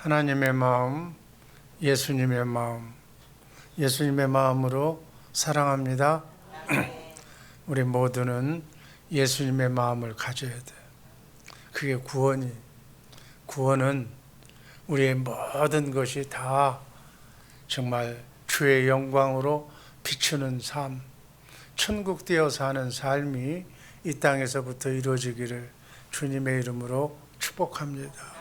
하나님의 마음, 예수님의 마음, 예수님의 마음으로 사랑합니다. 우리 모두는 예수님의 마음을 가져야 돼. 그게 구원은 우리의 모든 것이 다 정말 주의 영광으로 비추는 삶, 천국 되어 사는 삶이 이 땅에서부터 이루어지기를 주님의 이름으로 축복합니다.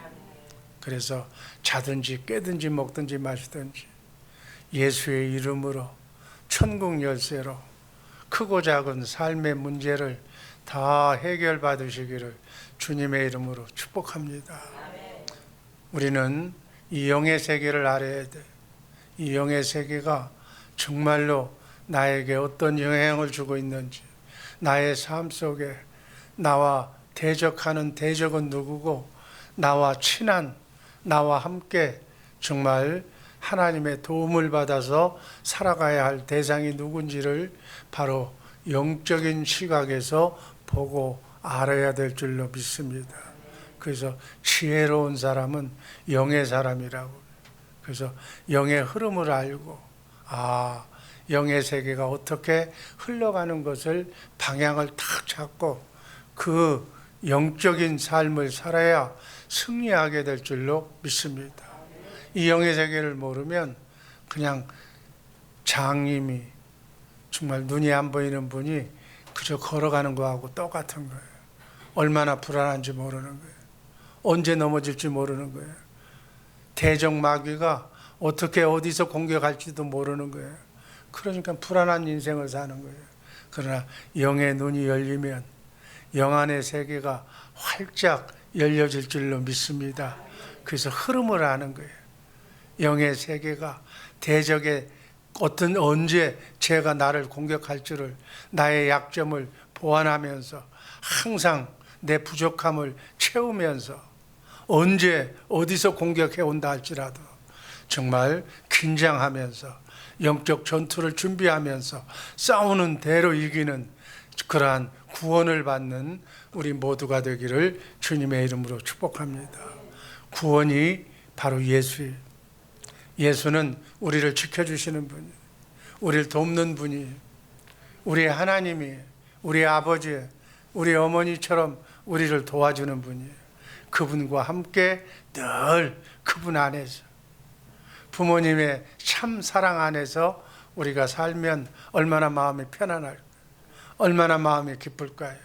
그래서 자든지 깨든지 먹든지 마시든지 예수의 이름으로 천국 열쇠로 크고 작은 삶의 문제를 다 해결받으시기를 주님의 이름으로 축복합니다. 우리는 이 영의 세계를 알아야 돼. 이 영의 세계가 정말로 나에게 어떤 영향을 주고 있는지, 나의 삶 속에 나와 대적하는 대적은 누구고, 나와 친한, 나와 함께 정말 하나님의 도움을 받아서 살아가야 할 대상이 누군지를 바로 영적인 시각에서 보고 알아야 될 줄로 믿습니다. 그래서 지혜로운 사람은 영의 사람이라고. 그래서 영의 흐름을 알고, 영의 세계가 어떻게 흘러가는 것을 방향을 탁 잡고 그 영적인 삶을 살아야 승리하게 될 줄로 믿습니다. 이 영의 세계를 모르면 그냥 장님이 정말 눈이 안 보이는 분이 그저 걸어가는 거하고 똑같은 거예요. 얼마나 불안한지 모르는 거예요. 언제 넘어질지 모르는 거예요. 대적 마귀가 어떻게 어디서 공격할지도 모르는 거예요. 그러니까 불안한 인생을 사는 거예요. 그러나 영의 눈이 열리면 영 안의 세계가 활짝 열려질 줄로 믿습니다. 그래서 흐름을 아는 거예요. 영의 세계가 대적의 언제 죄가 나를 공격할 줄을, 나의 약점을 보완하면서 항상 내 부족함을 채우면서 언제 어디서 공격해 온다 할지라도 정말 긴장하면서 영적 전투를 준비하면서 싸우는 대로 이기는 그러한 구원을 받는 우리 모두가 되기를 주님의 이름으로 축복합니다. 구원이 바로 예수예요. 예수는 우리를 지켜주시는 분이에요. 우리를 돕는 분이에요. 우리의 하나님이에요. 우리의 아버지예요. 우리 어머니처럼 우리를 도와주는 분이에요. 그분과 함께 늘 그분 안에서, 부모님의 참 사랑 안에서 우리가 살면 얼마나 마음이 편안할까요? 얼마나 마음이 기쁠까요?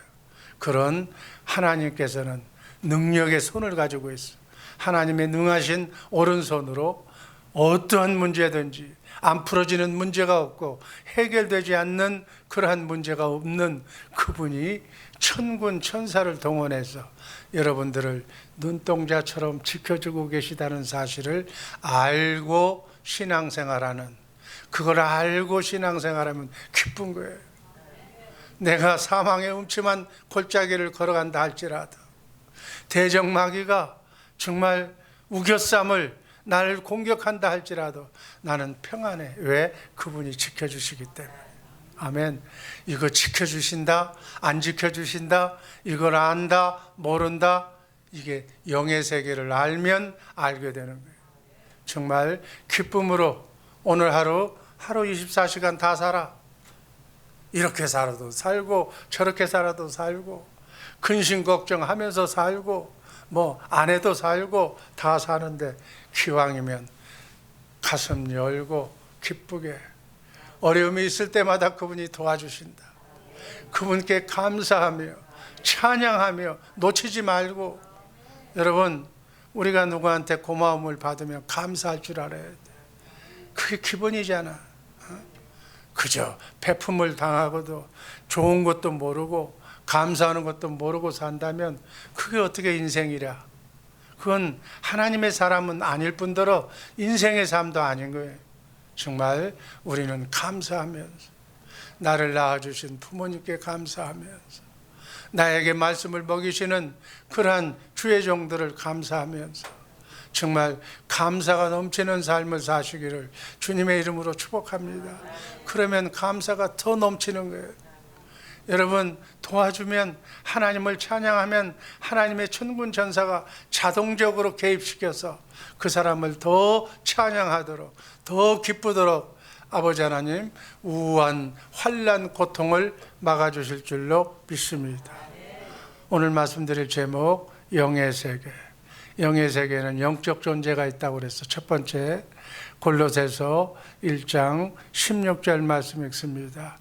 그런 하나님께서는 능력의 손을 가지고 있어요. 하나님의 능하신 오른손으로 어떠한 문제든지 안 풀어지는 문제가 없고 해결되지 않는 그러한 문제가 없는 그분이 천군 천사를 동원해서 여러분들을 눈동자처럼 지켜주고 계시다는 사실을 알고 신앙생활하는, 그걸 알고 신앙생활하면 기쁜 거예요. 내가 사망의 음침한 골짜기를 걸어간다 할지라도, 대적 마귀가 정말 우겨쌈을 나를 공격한다 할지라도 나는 평안해. 왜? 그분이 지켜주시기 때문에. 아멘. 이거 지켜주신다, 안 지켜주신다, 이걸 안다, 모른다, 이게 영의 세계를 알면 알게 되는 거예요. 정말 기쁨으로 오늘 하루 24시간 다 살아. 이렇게 살아도 살고 저렇게 살아도 살고 근심 걱정하면서 살고 안 해도 살고 다 사는데 기왕이면 가슴 열고 기쁘게, 어려움이 있을 때마다 그분이 도와주신다. 그분께 감사하며 찬양하며 놓치지 말고, 여러분 우리가 누구한테 고마움을 받으면 감사할 줄 알아야 돼. 그게 기본이잖아. 그저 배품을 당하고도 좋은 것도 모르고 감사하는 것도 모르고 산다면 그게 어떻게 인생이랴. 그건 하나님의 사람은 아닐 뿐더러 인생의 삶도 아닌 거예요. 정말 우리는 감사하면서, 나를 낳아주신 부모님께 감사하면서, 나에게 말씀을 먹이시는 그러한 주의 종들을 감사하면서 정말 감사가 넘치는 삶을 사시기를 주님의 이름으로 축복합니다. 그러면 감사가 더 넘치는 거예요. 여러분 도와주면, 하나님을 찬양하면 하나님의 천군 천사가 자동적으로 개입시켜서 그 사람을 더 찬양하도록, 더 기쁘도록 아버지 하나님 우한 환난 고통을 막아주실 줄로 믿습니다. 오늘 말씀드릴 제목, 영의 세계. 영의 세계는 영적 존재가 있다고 그래서 첫 번째 골로새서 1장 16절 말씀 읽습니다.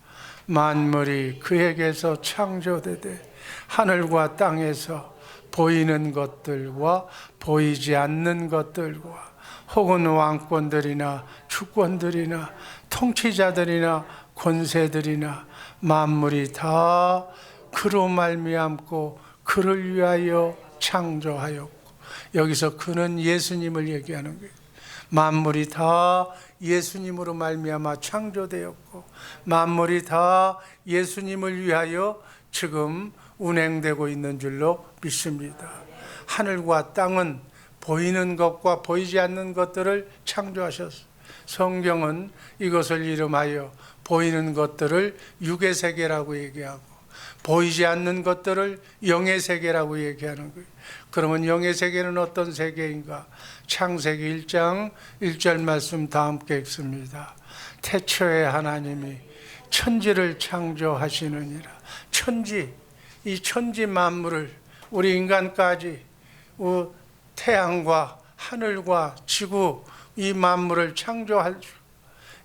만물이 그에게서 창조되되 하늘과 땅에서 보이는 것들과 보이지 않는 것들과 혹은 왕권들이나 주권들이나 통치자들이나 권세들이나 만물이 다 그로 말미암고 그를 위하여 창조하였고, 여기서 그는 예수님을 얘기하는 거예요. 만물이 다 예수님으로 말미암아 창조되었고 만물이 다 예수님을 위하여 지금 운행되고 있는 줄로 믿습니다. 하늘과 땅은 보이는 것과 보이지 않는 것들을 창조하셨어요. 성경은 이것을 이름하여 보이는 것들을 육의 세계라고 얘기하고 보이지 않는 것들을 영의 세계라고 얘기하는 거예요. 그러면 영의 세계는 어떤 세계인가? 창세기 1장 1절 말씀 다 함께 읽습니다. 태초에 하나님이 천지를 창조하시느니라. 천지, 이 천지 만물을, 우리 인간까지 태양과 하늘과 지구, 이 만물을 창조할 줄,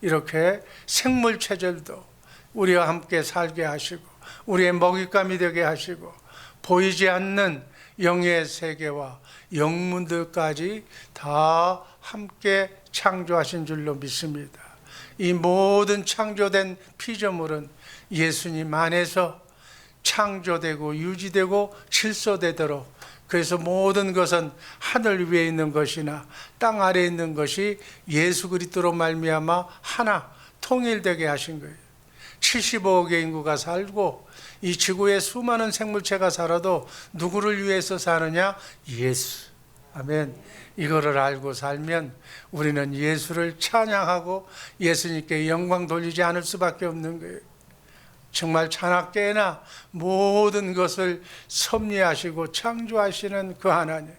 이렇게 생물체질도 우리와 함께 살게 하시고 우리의 먹잇감이 되게 하시고 보이지 않는 영의 세계와 영문들까지 다 함께 창조하신 줄로 믿습니다. 이 모든 창조된 피조물은 예수님 안에서 창조되고 유지되고 질서되도록, 그래서 모든 것은 하늘 위에 있는 것이나 땅 아래에 있는 것이 예수 그리스도로 말미암아 하나 통일되게 하신 거예요. 75억의 인구가 살고 이 지구에 수많은 생물체가 살아도 누구를 위해서 사느냐? 예수. 아멘. 이거를 알고 살면 우리는 예수를 찬양하고 예수님께 영광 돌리지 않을 수밖에 없는 거예요. 정말 찬악계나 모든 것을 섭리하시고 창조하시는 그 하나님,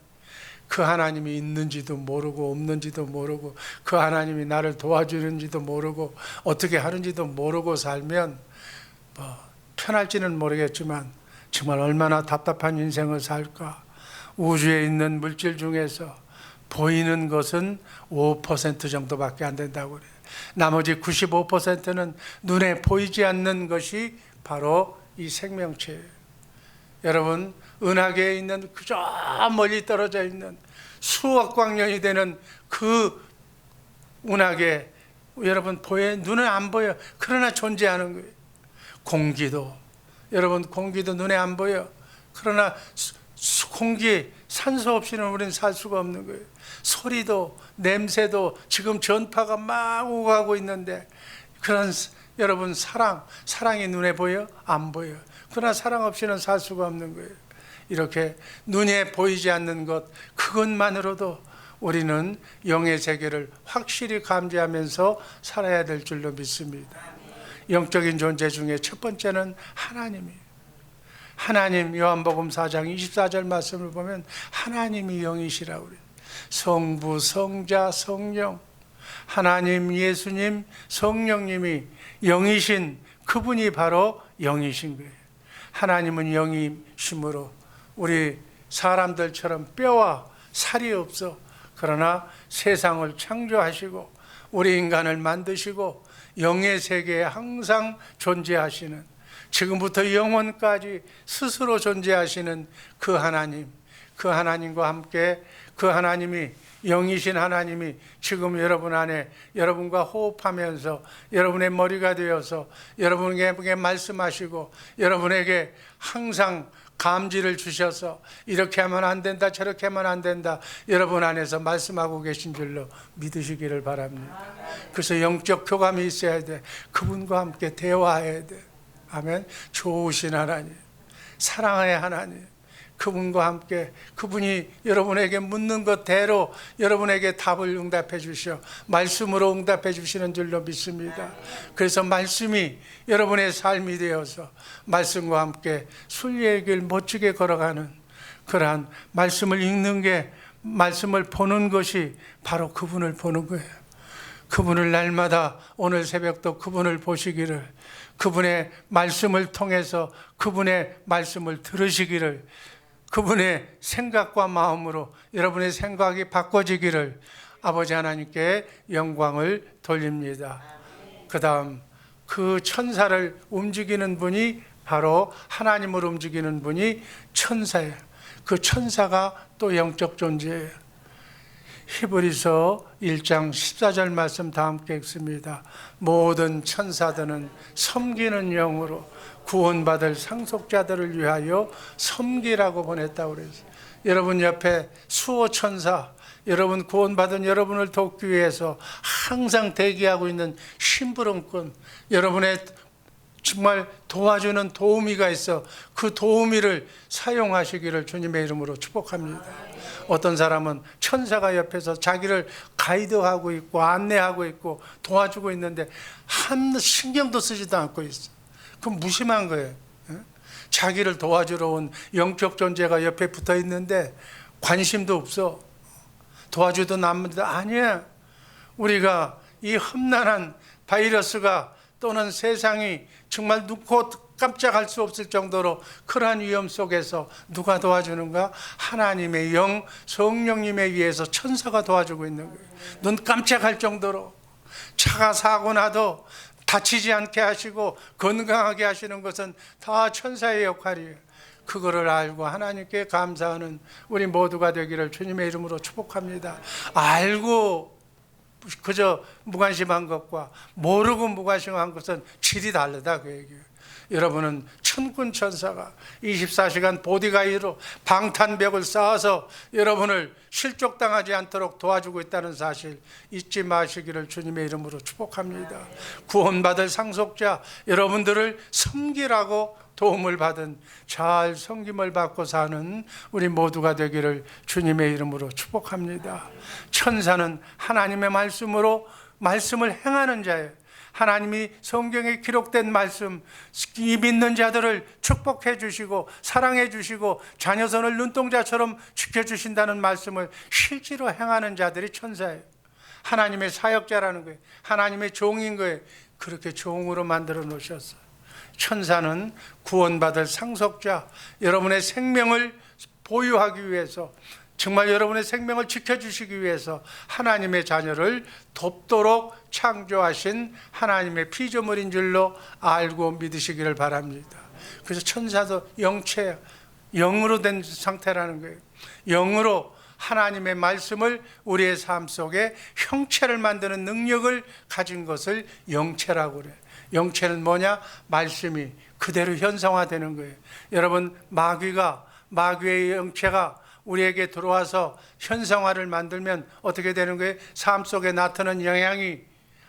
그 하나님이 있는지도 모르고 없는지도 모르고 그 하나님이 나를 도와주는지도 모르고 어떻게 하는지도 모르고 살면 편할지는 모르겠지만 정말 얼마나 답답한 인생을 살까. 우주에 있는 물질 중에서 보이는 것은 5% 정도밖에 안 된다고 그래요. 나머지 95%는 눈에 보이지 않는 것이 바로 이 생명체예요. 여러분, 은하계에 있는 그저 멀리 떨어져 있는 수억 광년이 되는 그 은하계, 여러분 눈에 안 보여. 그러나 존재하는 거예요. 공기도, 여러분 공기도 눈에 안 보여. 그러나 공기, 산소 없이는 우리는 살 수가 없는 거예요. 소리도, 냄새도, 지금 전파가 막 오가고 있는데, 그런 여러분 사랑이 눈에 보여? 안 보여. 그러나 사랑 없이는 살 수가 없는 거예요. 이렇게 눈에 보이지 않는 것, 그것만으로도 우리는 영의 세계를 확실히 감지하면서 살아야 될 줄로 믿습니다. 영적인 존재 중에 첫 번째는 하나님이에요. 하나님, 요한복음 4장 24절 말씀을 보면 하나님이 영이시라고 그래요. 성부, 성자, 성령, 하나님, 예수님, 성령님이 영이신 그분이 바로 영이신 거예요. 하나님은 영이심으로 우리 사람들처럼 뼈와 살이 없어. 그러나 세상을 창조하시고 우리 인간을 만드시고 영의 세계에 항상 존재하시는, 지금부터 영원까지 스스로 존재하시는 그 하나님, 그 하나님과 함께 그 하나님이, 영이신 하나님이 지금 여러분 안에 여러분과 호흡하면서 여러분의 머리가 되어서 여러분에게 말씀하시고 여러분에게 항상 감지를 주셔서 이렇게 하면 안 된다, 저렇게 하면 안 된다, 여러분 안에서 말씀하고 계신 줄로 믿으시기를 바랍니다. 그래서 영적 교감이 있어야 돼. 그분과 함께 대화해야 돼. 아멘. 좋으신 하나님, 사랑의 하나님, 그분과 함께, 그분이 여러분에게 묻는 것대로 여러분에게 답을 응답해 주셔 말씀으로 응답해 주시는 줄로 믿습니다. 그래서 말씀이 여러분의 삶이 되어서 말씀과 함께 순리의 길 멋지게 걸어가는 그러한 말씀을 읽는 게, 말씀을 보는 것이 바로 그분을 보는 거예요. 그분을 날마다 오늘 새벽도 그분을 보시기를, 그분의 말씀을 통해서 그분의 말씀을 들으시기를, 그분의 생각과 마음으로 여러분의 생각이 바꿔지기를 아버지 하나님께 영광을 돌립니다. 그 다음 그 천사를 움직이는 분이 바로 하나님을 움직이는 분이 천사예요. 그 천사가 또 영적 존재예요. 히브리서 1장 14절 말씀 다 함께 읽습니다. 모든 천사들은 섬기는 영으로 구원받을 상속자들을 위하여 섬기라고 보냈다고 그랬어요. 여러분 옆에 수호 천사, 여러분 구원받은 여러분을 돕기 위해서 항상 대기하고 있는 심부름꾼, 여러분의 정말 도와주는 도우미가 있어 그 도우미를 사용하시기를 주님의 이름으로 축복합니다. 어떤 사람은 천사가 옆에서 자기를 가이드하고 있고 안내하고 있고 도와주고 있는데 한 신경도 쓰지도 않고 있어. 그럼 무심한 거예요. 자기를 도와주러 온 영적 존재가 옆에 붙어 있는데 관심도 없어. 도와주도 남는데 아니야. 우리가 이 험난한 바이러스가 또는 세상이 정말 눈코 깜짝할 수 없을 정도로 그러한 위험 속에서 누가 도와주는가? 하나님의 영, 성령님에 의해서 천사가 도와주고 있는 거예요. 눈 깜짝할 정도로. 차가 사고 나도 다치지 않게 하시고 건강하게 하시는 것은 다 천사의 역할이에요. 그거를 알고 하나님께 감사하는 우리 모두가 되기를 주님의 이름으로 축복합니다. 알고 그저 무관심한 것과 모르고 무관심한 것은 질이 다르다 그 얘기예요. 여러분은 천군 천사가 24시간 보디가이드로 방탄벽을 쌓아서 여러분을 실족당하지 않도록 도와주고 있다는 사실 잊지 마시기를 주님의 이름으로 축복합니다. 구원받을 상속자 여러분들을 섬기라고 도움을 받은 잘 섬김을 받고 사는 우리 모두가 되기를 주님의 이름으로 축복합니다. 천사는 하나님의 말씀으로 말씀을 행하는 자예요. 하나님이 성경에 기록된 말씀, 이 믿는 자들을 축복해 주시고 사랑해 주시고 자녀선을 눈동자처럼 지켜주신다는 말씀을 실제로 행하는 자들이 천사예요. 하나님의 사역자라는 거예요. 하나님의 종인 거예요. 그렇게 종으로 만들어 놓으셨어요. 천사는 구원받을 상속자, 여러분의 생명을 보유하기 위해서, 정말 여러분의 생명을 지켜주시기 위해서 하나님의 자녀를 돕도록 창조하신 하나님의 피조물인 줄로 알고 믿으시기를 바랍니다. 그래서 천사도 영체예요. 영으로 된 상태라는 거예요. 영으로 하나님의 말씀을 우리의 삶 속에 형체를 만드는 능력을 가진 것을 영체라고 그래요. 영체는 뭐냐? 말씀이 그대로 현상화되는 거예요. 여러분, 마귀의 영체가 우리에게 들어와서 현상화를 만들면 어떻게 되는 거예요? 삶 속에 나타나는 영향이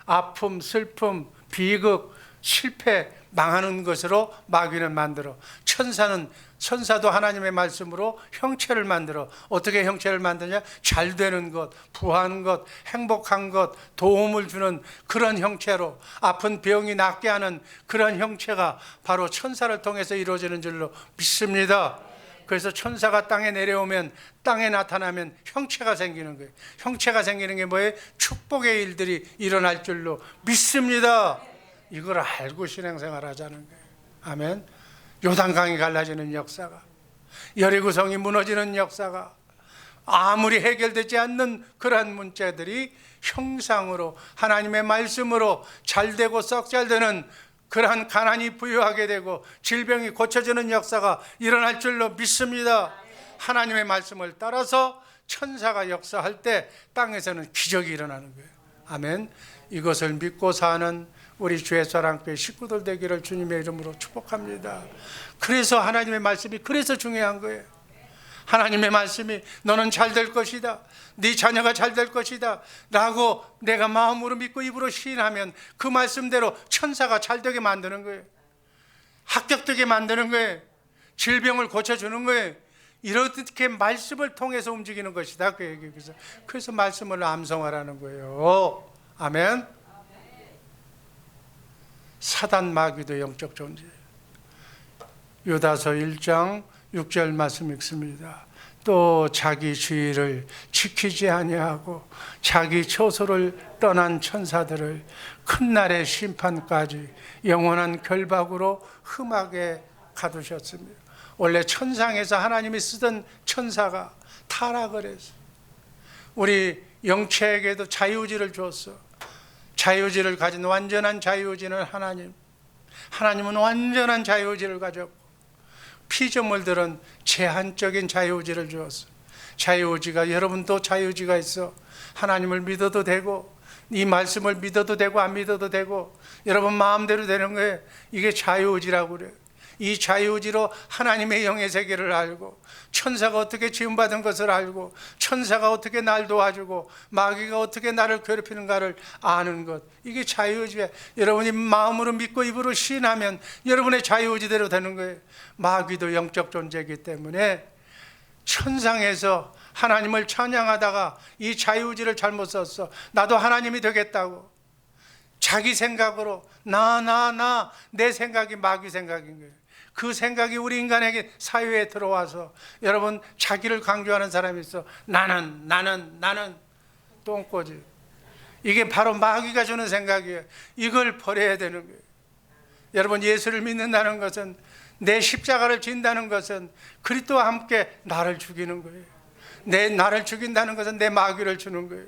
아픔, 슬픔, 비극, 실패, 망하는 것으로 마귀는 만들어. 천사도 하나님의 말씀으로 형체를 만들어. 어떻게 형체를 만드냐? 잘 되는 것, 부한 것, 행복한 것, 도움을 주는 그런 형체로, 아픈 병이 낫게 하는 그런 형체가 바로 천사를 통해서 이루어지는 줄로 믿습니다. 그래서 천사가 땅에 내려오면, 땅에 나타나면 형체가 생기는 거예요. 형체가 생기는 게 뭐예요? 축복의 일들이 일어날 줄로 믿습니다. 이걸 알고 신앙생활 하자는 거예요. 아멘. 요단강이 갈라지는 역사가, 여리고성이 무너지는 역사가, 아무리 해결되지 않는 그러한 문제들이 형상으로 하나님의 말씀으로 잘되고 썩 잘되는 그러한 가난이 부유하게 되고 질병이 고쳐지는 역사가 일어날 줄로 믿습니다. 하나님의 말씀을 따라서 천사가 역사할 때 땅에서는 기적이 일어나는 거예요. 아멘. 이것을 믿고 사는 우리 주의사랑교회 식구들 되기를 주님의 이름으로 축복합니다. 그래서 하나님의 말씀이 그래서 중요한 거예요. 하나님의 말씀이 너는 잘 될 것이다, 네 자녀가 잘 될 것이다 라고 내가 마음으로 믿고 입으로 시인하면 그 말씀대로 천사가 잘 되게 만드는 거예요. 합격되게 만드는 거예요. 질병을 고쳐주는 거예요. 이렇게 말씀을 통해서 움직이는 것이다 그 얘기예요. 그래서 말씀을 암송하라는 거예요. 아멘. 사단 마귀도 영적 존재예요. 유다서 1장 6절 말씀 읽습니다. 또 자기 주의를 지키지 아니하고 자기 처소를 떠난 천사들을 큰 날의 심판까지 영원한 결박으로 흠하게 가두셨습니다. 원래 천상에서 하나님이 쓰던 천사가 타락을 해서 우리 영체에게도 자유의지를 줬어. 자유의지를 가진 완전한 자유의지는 하나님은 완전한 자유의지를 가졌고 피조물들은 제한적인 자유의지를 주었어. 자유의지가, 여러분도 자유의지가 있어. 하나님을 믿어도 되고 이 말씀을 믿어도 되고 안 믿어도 되고 여러분 마음대로 되는 거예요. 이게 자유의지라고 그래요. 이 자유의지로 하나님의 영의 세계를 알고 천사가 어떻게 지음받은 것을 알고 천사가 어떻게 날 도와주고 마귀가 어떻게 나를 괴롭히는가를 아는 것, 이게 자유의지예요. 여러분이 마음으로 믿고 입으로 시인하면 여러분의 자유의지대로 되는 거예요. 마귀도 영적 존재이기 때문에 천상에서 하나님을 찬양하다가 이 자유의지를 잘못 썼어. 나도 하나님이 되겠다고 자기 생각으로 내 생각이 마귀 생각인 거예요. 그 생각이 우리 인간에게 사회에 들어와서 여러분 자기를 강조하는 사람이 있어. 나는 똥꼬지. 이게 바로 마귀가 주는 생각이에요. 이걸 버려야 되는 거예요. 여러분 예수를 믿는다는 것은, 내 십자가를 진다는 것은 그리스도와 함께 나를 죽이는 거예요. 나를 죽인다는 것은 내 마귀를 주는 거예요.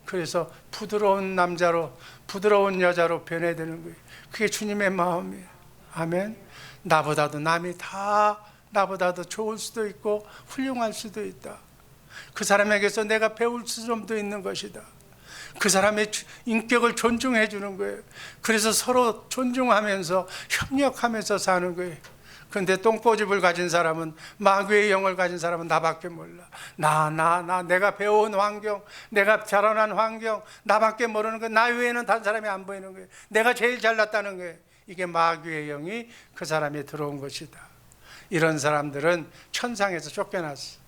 그래서 부드러운 남자로 부드러운 여자로 변해야 되는 거예요. 그게 주님의 마음이에요. 아멘. 나보다도 남이 다 나보다도 좋을 수도 있고 훌륭할 수도 있다. 그 사람에게서 내가 배울 수점도 있는 것이다. 그 사람의 인격을 존중해 주는 거예요. 그래서 서로 존중하면서 협력하면서 사는 거예요. 그런데 똥꼬집을 가진 사람은, 마귀의 영을 가진 사람은 나밖에 몰라. 내가 배워온 환경, 내가 자라난 환경, 나밖에 모르는 거예요. 나 외에는 다른 사람이 안 보이는 거예요. 내가 제일 잘났다는 거예요. 이게 마귀의 영이 그 사람에 들어온 것이다. 이런 사람들은 천상에서 쫓겨났어.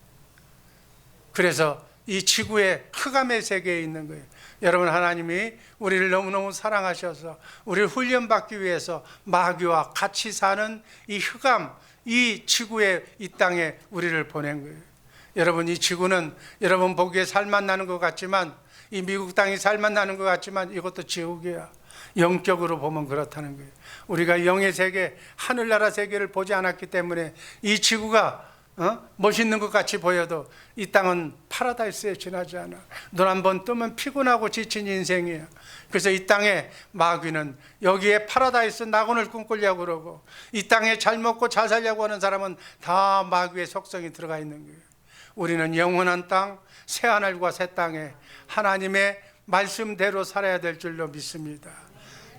그래서 이 지구의 흑암의 세계에 있는 거예요. 여러분, 하나님이 우리를 너무너무 사랑하셔서 우리를 훈련받기 위해서 마귀와 같이 사는 이 흑암, 이 지구에, 이 땅에 우리를 보낸 거예요. 여러분, 이 지구는 여러분 보기에 살맛 나는 것 같지만, 이 미국 땅이 살맛 나는 것 같지만 이것도 지옥이야. 영적으로 보면 그렇다는 거예요. 우리가 영의 세계, 하늘나라 세계를 보지 않았기 때문에 이 지구가 멋있는 것 같이 보여도 이 땅은 파라다이스에 지나지 않아. 눈 한 번 뜨면 피곤하고 지친 인생이야. 그래서 이 땅에 마귀는 여기에 파라다이스 낙원을 꿈꾸려고 그러고, 이 땅에 잘 먹고 잘 살려고 하는 사람은 다 마귀의 속성이 들어가 있는 거예요. 우리는 영원한 땅, 새하늘과 새 땅에 하나님의 말씀대로 살아야 될 줄로 믿습니다.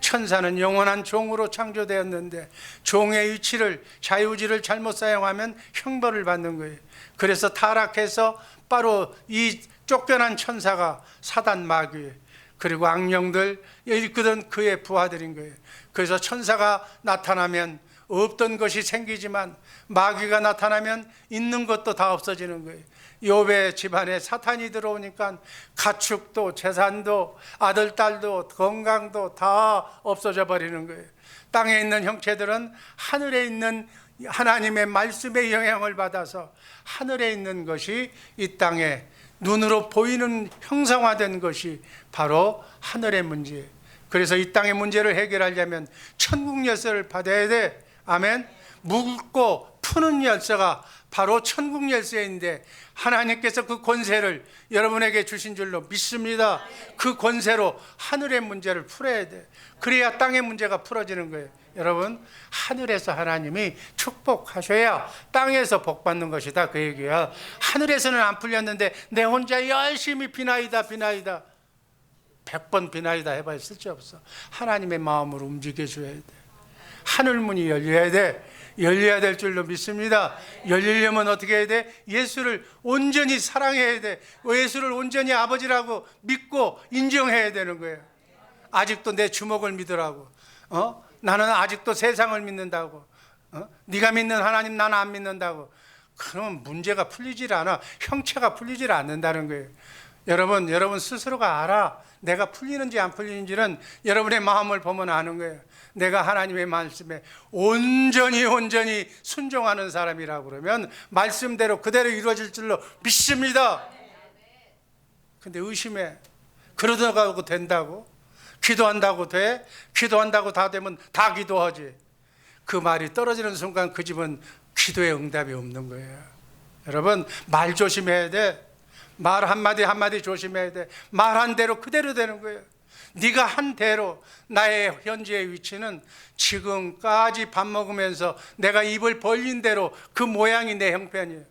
천사는 영원한 종으로 창조되었는데 종의 위치를, 자유의지를 잘못 사용하면 형벌을 받는 거예요. 그래서 타락해서 바로 이 쫓겨난 천사가 사단 마귀, 그리고 악령들, 일그던 그의 부하들인 거예요. 그래서 천사가 나타나면 없던 것이 생기지만 마귀가 나타나면 있는 것도 다 없어지는 거예요. 욥의 집안에 사탄이 들어오니까 가축도 재산도 아들 딸도 건강도 다 없어져 버리는 거예요. 땅에 있는 형체들은 하늘에 있는 하나님의 말씀의 영향을 받아서 하늘에 있는 것이 이 땅에 눈으로 보이는 형상화된 것이 바로 하늘의 문제예요. 그래서 이 땅의 문제를 해결하려면 천국 열쇠를 받아야 돼. 아멘. 묻고 푸는 열쇠가 바로 천국 열쇠인데 하나님께서 그 권세를 여러분에게 주신 줄로 믿습니다. 그 권세로 하늘의 문제를 풀어야 돼. 그래야 땅의 문제가 풀어지는 거예요. 여러분, 하늘에서 하나님이 축복하셔야 땅에서 복받는 것이다, 그 얘기야. 하늘에서는 안 풀렸는데 내 혼자 열심히 비나이다 100번 비나이다 해봐야 쓸데없어. 하나님의 마음으로 움직여줘야 돼. 하늘문이 열려야 돼. 열려야 될 줄로 믿습니다. 열리려면 어떻게 해야 돼? 예수를 온전히 사랑해야 돼. 예수를 온전히 아버지라고 믿고 인정해야 되는 거예요. 아직도 내 주먹을 믿으라고. 나는 아직도 세상을 믿는다고. 네가 믿는 하나님 나는 안 믿는다고. 그러면 문제가 풀리질 않아. 형체가 풀리질 않는다는 거예요. 여러분 스스로가 알아. 내가 풀리는지 안 풀리는지는 여러분의 마음을 보면 아는 거예요. 내가 하나님의 말씀에 온전히 순종하는 사람이라고 그러면 말씀대로 그대로 이루어질 줄로 믿습니다. 근데 의심해. 그러다가도 된다고? 기도한다고 돼? 기도한다고 다 되면 다 기도하지. 그 말이 떨어지는 순간 그 집은 기도의 응답이 없는 거예요. 여러분, 말 조심해야 돼. 말 한마디 조심해야 돼. 말한 대로 그대로 되는 거예요. 네가 한 대로. 나의 현재의 위치는 지금까지 밥 먹으면서 내가 입을 벌린 대로 그 모양이 내 형편이에요.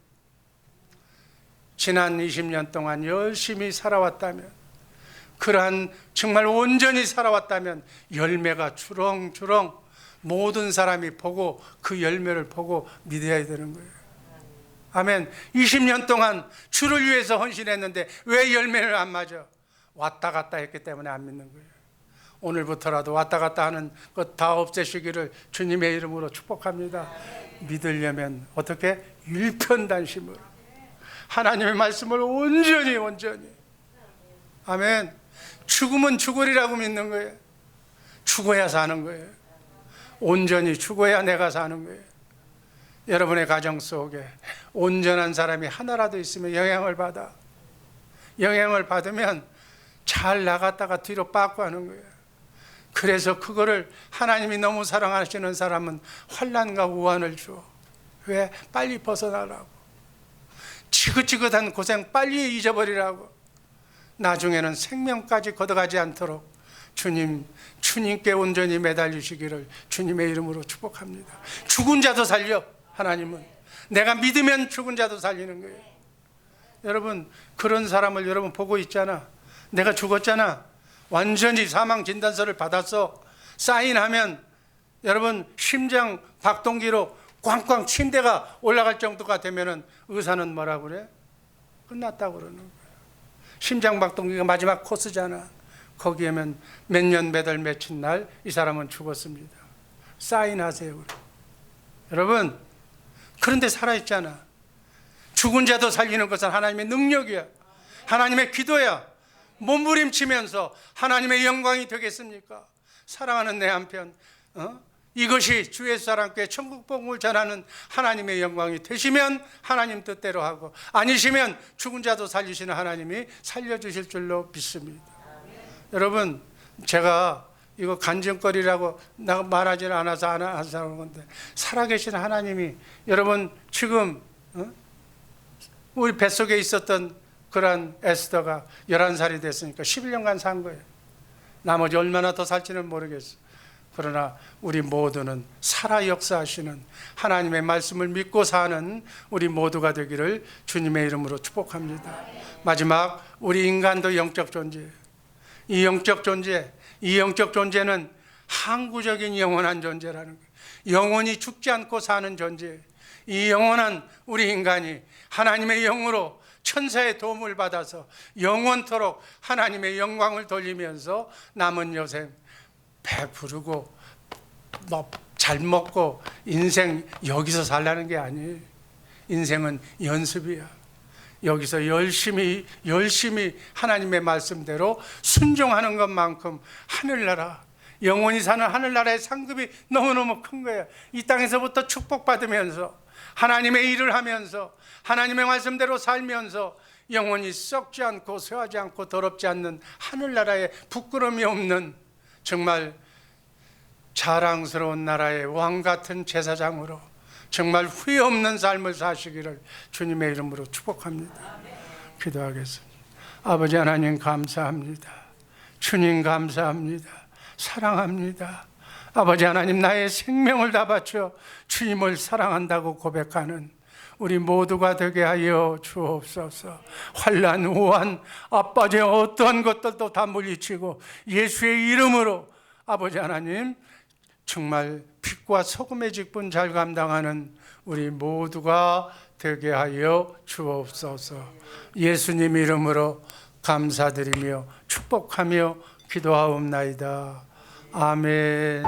지난 20년 동안 열심히 살아왔다면, 그러한 정말 온전히 살아왔다면 열매가 주렁주렁 모든 사람이 보고 그 열매를 보고 믿어야 되는 거예요. 아멘. 20년 동안 주를 위해서 헌신했는데 왜 열매를 안 맞아? 왔다 갔다 했기 때문에 안 믿는 거예요. 오늘부터라도 왔다 갔다 하는 것 다 없애시기를 주님의 이름으로 축복합니다. 믿으려면 어떻게? 일편단심으로 하나님의 말씀을 온전히. 아멘. 죽으면 죽으리라고 믿는 거예요. 죽어야 사는 거예요. 온전히 죽어야 내가 사는 거예요. 여러분의 가정 속에 온전한 사람이 하나라도 있으면 영향을 받으면 잘 나갔다가 뒤로 빠꾸 하는 거예요. 그래서 그거를 하나님이 너무 사랑하시는 사람은 환난과 우환을 줘. 왜? 빨리 벗어나라고. 지긋지긋한 고생 빨리 잊어버리라고. 나중에는 생명까지 걷어가지 않도록 주님께 온전히 매달리시기를 주님의 이름으로 축복합니다. 죽은 자도 살려. 하나님은 내가 믿으면 죽은 자도 살리는 거예요. 여러분, 그런 사람을 여러분 보고 있잖아. 내가 죽었잖아. 완전히 사망 진단서를 받았어. 사인하면 여러분 심장 박동기로 꽝꽝 침대가 올라갈 정도가 되면은 의사는 뭐라고 그래? 끝났다고 그러는 거예요. 심장 박동기가 마지막 코스잖아. 거기에면 몇 년 몇 월 며칠 날 이 사람은 죽었습니다. 사인하세요. 그래. 여러분, 그런데 살아있잖아. 죽은 자도 살리는 것은 하나님의 능력이야. 하나님의 기도야. 몸부림치면서 하나님의 영광이 되겠습니까? 사랑하는 내 한편, 이것이 주 예수 사랑교회 천국 복음을 전하는 하나님의 영광이 되시면 하나님 뜻대로 하고, 아니시면 죽은 자도 살리시는 하나님이 살려주실 줄로 믿습니다. 여러분, 제가 이거 간증거리라고 말하지 않아서 안 하는 건데, 살아계신 하나님이 여러분 지금 우리 뱃속에 있었던 그런 에스더가 11살이 됐으니까 11년간 산 거예요. 나머지 얼마나 더 살지는 모르겠어. 그러나 우리 모두는 살아 역사하시는 하나님의 말씀을 믿고 사는 우리 모두가 되기를 주님의 이름으로 축복합니다. 마지막, 우리 인간도 영적 존재예요. 이 영적 존재는 항구적인 영원한 존재라는 거예요. 영원히 죽지 않고 사는 존재예요. 이 영원한 우리 인간이 하나님의 영으로 천사의 도움을 받아서 영원토록 하나님의 영광을 돌리면서 남은 여생 배부르고 잘 먹고 인생 여기서 살라는 게 아니에요. 인생은 연습이야. 여기서 열심히 하나님의 말씀대로 순종하는 것만큼 하늘나라, 영원히 사는 하늘나라의 상급이 너무너무 큰 거예요. 이 땅에서부터 축복받으면서 하나님의 일을 하면서 하나님의 말씀대로 살면서 영원히 썩지 않고 쇠하지 않고 더럽지 않는 하늘나라에 부끄러움이 없는 정말 자랑스러운 나라의 왕같은 제사장으로 정말 후회 없는 삶을 사시기를 주님의 이름으로 축복합니다. 기도하겠습니다. 아버지 하나님 감사합니다. 주님 감사합니다. 사랑합니다. 아버지 하나님, 나의 생명을 다 바쳐 주님을 사랑한다고 고백하는 우리 모두가 되게 하여 주옵소서. 환난, 우한, 아빠의 어떠한 것들도 다 물리치고 예수의 이름으로 아버지 하나님 정말 빛과 소금의 직분 잘 감당하는 우리 모두가 되게 하여 주옵소서. 예수님 이름으로 감사드리며 축복하며 기도하옵나이다. 아멘.